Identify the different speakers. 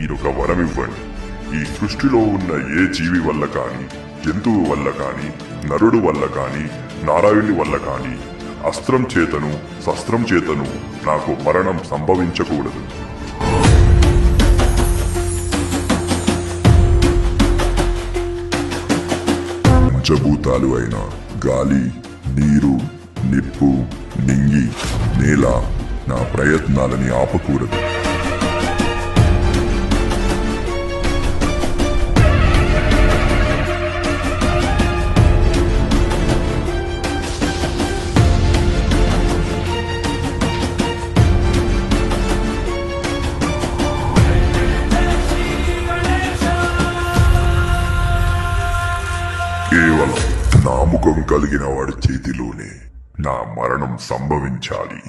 Speaker 1: మీరొక వరం ఇవ్వండి. ఈ సృష్టిలో ఉన్న ఏ జీవి వల్ల కానీ, జంతువు వల్ల కానీ, నరుడు వల్ల కానీ, నారాయణుడి వల్ల కానీ అస్త్రం చేతను శస్త్రం చేతను నాకు మరణం సంభవించకూడదు. పంచభూతాలు అయిన గాలి, నీరు, నిప్పు, నింగి, నేల నా ప్రయత్నాలని ఆపకూడదు. కేవలం నాముఖం కలిగిన వాడి చేతిలోనే నా మరణం సంభవించాలి.